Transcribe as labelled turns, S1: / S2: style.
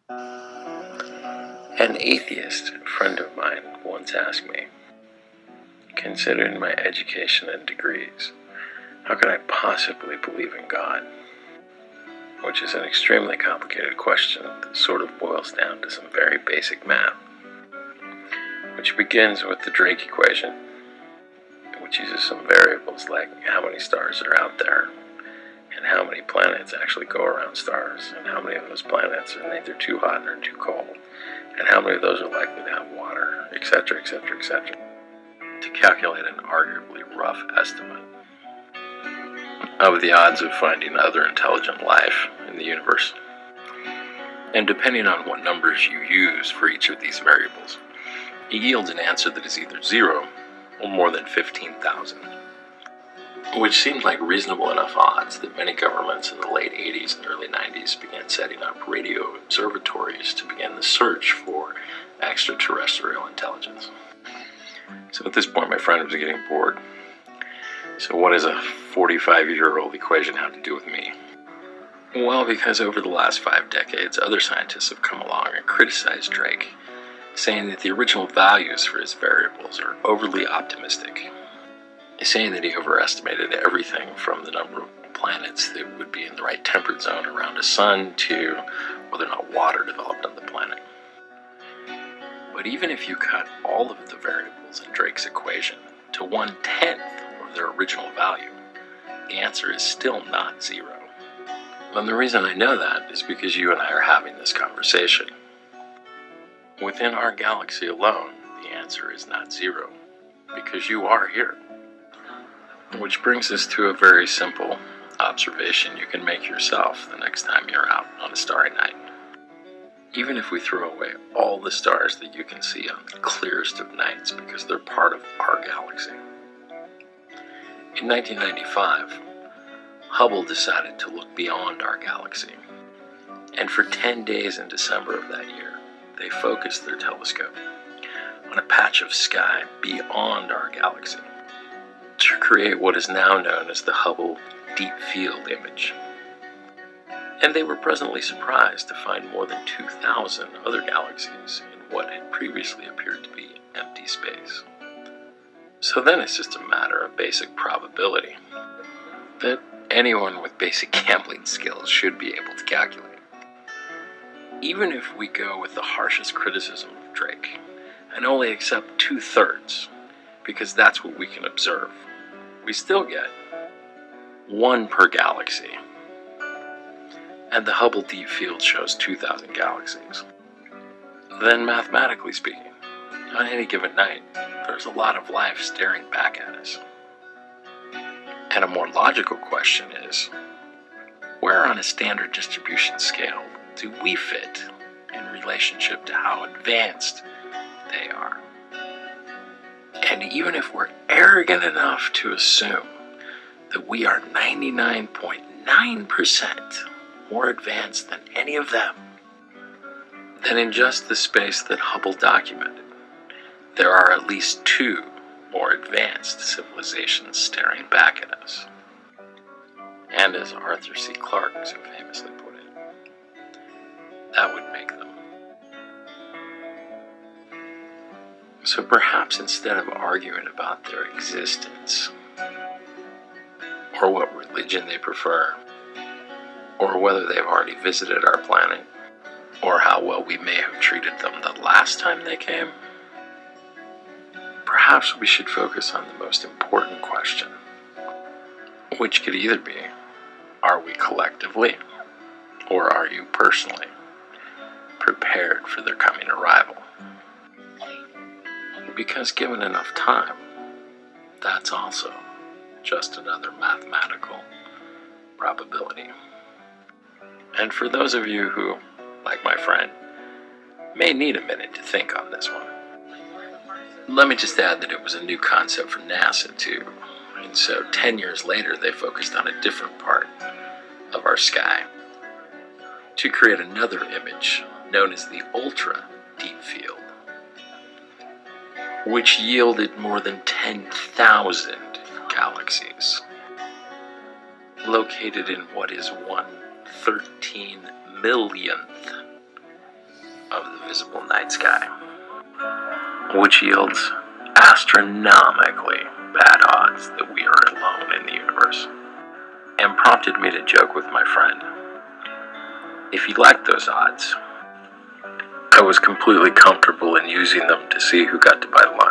S1: An atheist friend of mine once asked me, considering my education and degrees, how could I possibly believe in God? Which is an extremely complicated question that sort of boils down to some very basic math, which begins with the Drake equation, which uses some variables like how many stars are out there, and how many planets actually go around stars, and how many of those planets are neither too hot nor too cold, and how many of those are likely to have water, etc., etc., etc., to calculate an arguably rough estimate of the odds of finding other intelligent life in the universe. And depending on what numbers you use for each of these variables, it yields an answer that is either 0 or more than 15,000, which seemed like reasonable enough odds that many governments in the late 80s and early 90s began setting up radio observatories to begin the search for extraterrestrial intelligence. So at this point, my friend was getting bored. So what does a 45-year-old equation have to do with me? Well, because over the last 5 decades, other scientists have come along and criticized Drake, saying that the original values for his variables are overly optimistic, saying that he overestimated everything from the number of planets that would be in the right temperate zone around a sun to whether or not water developed on the planet. But even if you cut all of the variables in Drake's equation to 1/10 of their original value, the answer is still not 0. And the reason I know that is because you and I are having this conversation. Within our galaxy alone, the answer is not 0, because you are here. Which brings us to a very simple observation you can make yourself the next time you're out on a starry night. Even if we throw away all the stars that you can see on the clearest of nights because they're part of our galaxy. In 1995, Hubble decided to look beyond our galaxy, and for 10 days in December of that year, they focused their telescope on a patch of sky beyond our galaxy to create what is now known as the Hubble Deep Field image. And they were pleasantly surprised to find more than 2,000 other galaxies in what had previously appeared to be empty space. So then it's just a matter of basic probability that anyone with basic gambling skills should be able to calculate. Even if we go with the harshest criticism of Drake and only accept 2/3, because that's what we can observe, we still get 1 per galaxy. And the Hubble Deep Field shows 2,000 galaxies. Then mathematically speaking, on any given night, there's a lot of life staring back at us. And a more logical question is, where on a standard distribution scale do we fit in relationship to how advanced they are? And even if we're arrogant enough to assume that we are 99.9% more advanced than any of them, then in just the space that Hubble documented, there are at least 2 more advanced civilizations staring back at us. And as Arthur C. Clarke so famously put it, that would make them. So perhaps instead of arguing about their existence, or what religion they prefer, or whether they've already visited our planet, or how well we may have treated them the last time they came, perhaps we should focus on the most important question, which could either be, are we collectively, or are you personally, prepared for their coming arrival? Because given enough time, that's also just another mathematical probability. And for those of you who, like my friend, may need a minute to think on this one, let me just add that it was a new concept for NASA too. And so 10 years later, they focused on a different part of our sky to create another image known as the Ultra Deep Field, which yielded more than 10,000 galaxies, located in what is 1/13 millionth
S2: of the visible night sky,
S1: which yields astronomically bad odds that we are alone in the universe,
S2: and prompted me to joke with my friend. If he liked those odds,
S1: I was completely comfortable in using them to see who got to buy lunch.